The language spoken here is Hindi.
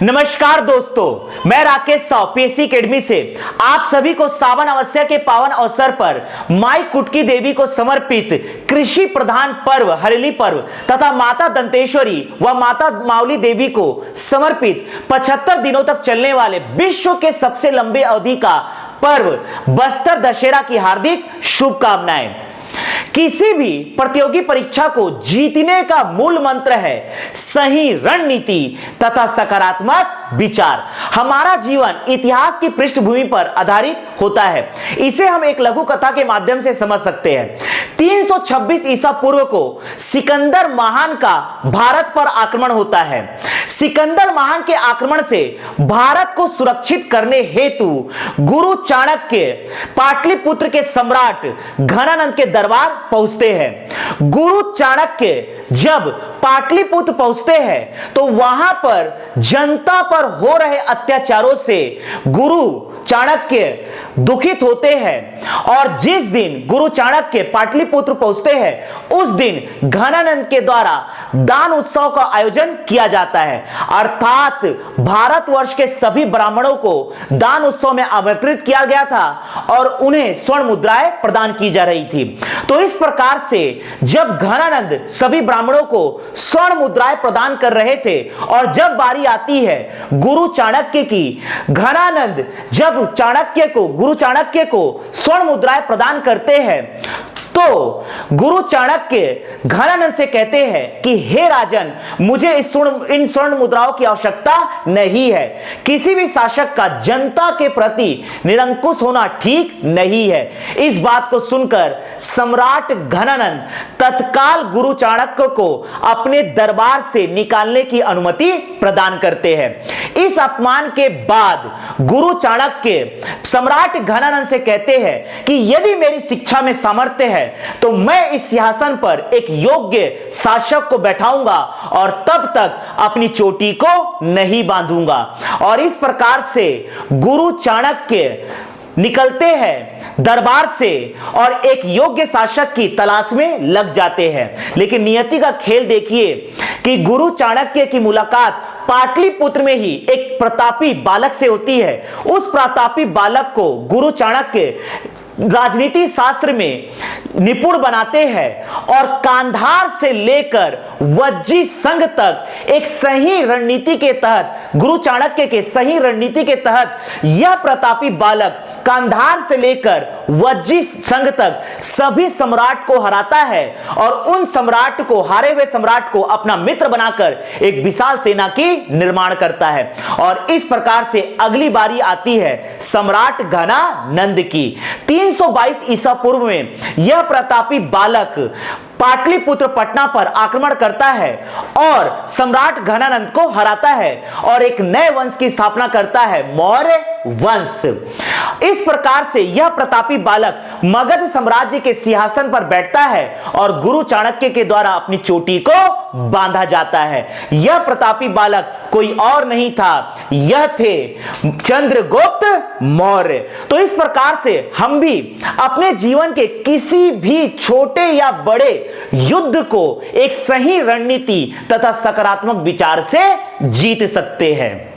नमस्कार दोस्तों, मैं राकेश साव पीएससी एकेडमी से आप सभी को सावन अमावस्या के पावन अवसर पर माई कुटकी देवी को समर्पित कृषि प्रधान पर्व हरेली पर्व तथा माता दंतेश्वरी व माता मावली देवी को समर्पित 75 दिनों तक चलने वाले विश्व के सबसे लंबे अवधि का पर्व बस्तर दशहरा की हार्दिक शुभकामनाएं। किसी भी प्रतियोगी परीक्षा को जीतने का मूल मंत्र है सही रणनीति तथा सकारात्मक विचार। हमारा जीवन इतिहास की पृष्ठभूमि पर आधारित होता है। इसे हम एक लघु कथा के माध्यम से समझ सकते हैं। 326 ईसा पूर्व को सिकंदर महान का भारत पर आक्रमण होता है। सिकंदर महान के आक्रमण से भारत को सुरक्षित करने हेतु गुरु चाणक्य पाटलिपुत्र के सम्राट घनानंद के दरबार पहुंचते हैं। गुरु चाणक्य जब पाटलिपुत्र पहुंचते हैं तो वहां पर जनता पर हो रहे अत्याचारों से गुरु चाणक्य दुखित होते हैं और जिस दिन गुरु चाणक्य पाटलिपुत्र पहुंचते हैं उस दिन घनानंद के द्वारा दान उत्सव का आयोजन किया जाता है, अर्थात भारतवर्ष के सभी ब्राह्मणों को दान उत्सव में आमंत्रित किया गया था और उन्हें स्वर्ण मुद्राएं प्रदान की जा रही थी। तो इस प्रकार से जब घनानंद सभी ब्राह्मणों को स्वर्ण मुद्राएं प्रदान कर रहे थे और जब बारी आती है गुरु चाणक्य की, घनानंद जब गुरु चाणक्य को स्वर्ण मुद्राएं प्रदान करते हैं तो गुरु चाणक्य घनानंद से कहते हैं कि हे राजन, मुझे इन स्वर्ण मुद्राओं की आवश्यकता नहीं है। किसी भी शासक का जनता के प्रति निरंकुश होना ठीक नहीं है। इस बात को सुनकर सम्राट घनानंद तत्काल गुरु चाणक्य को अपने दरबार से निकालने की अनुमति प्रदान करते हैं। इस अपमान के बाद गुरु चाणक्य सम्राट घनानंद से कहते हैं कि यदि मेरी शिक्षा में सामर्थ्य है तो मैं इस सिंहासन पर एक योग्य शासक को बैठाऊंगा और तब तक अपनी चोटी को नहीं बांधूंगा। और इस प्रकार से गुरु चाणक्य निकलते हैं दरबार से और एक योग्य शासक की तलाश में लग जाते हैं। लेकिन नियति का खेल देखिए कि गुरु चाणक्य की मुलाकात पाटलिपुत्र में ही एक प्रतापी बालक से होती है। उस प्रतापी बालक को गुरु चाणक्य राजनीति शास्त्र में निपुण बनाते हैं और कांधार से लेकर वज्जी संघ तक एक सही रणनीति के तहत, गुरु चाणक्य के सही रणनीति के तहत यह प्रतापी बालक कांधार से लेकर वज्जी संघ तक सभी सम्राट को हराता है और उन सम्राट को, हारे हुए सम्राट को अपना मित्र बनाकर एक विशाल सेना की निर्माण करता है। और इस प्रकार से अगली बारी आती है सम्राट घनानंद की। 322 ईसा पूर्व में यह प्रतापी बालक पाटलिपुत्र पटना पर आक्रमण करता है और सम्राट घनानंद को हराता है और एक नए वंश की स्थापना करता है, मौर्य वंश। इस प्रकार से यह प्रतापी बालक मगध साम्राज्य के सिंहासन पर बैठता है और गुरु चाणक्य के द्वारा अपनी चोटी को बांधा जाता है। यह प्रतापी बालक कोई और नहीं था, यह थे चंद्रगुप्त मौर्य। तो इस प्रकार से हम भी अपने जीवन के किसी भी छोटे या बड़े युद्ध को एक सही रणनीति तथा सकारात्मक विचार से जीत सकते हैं।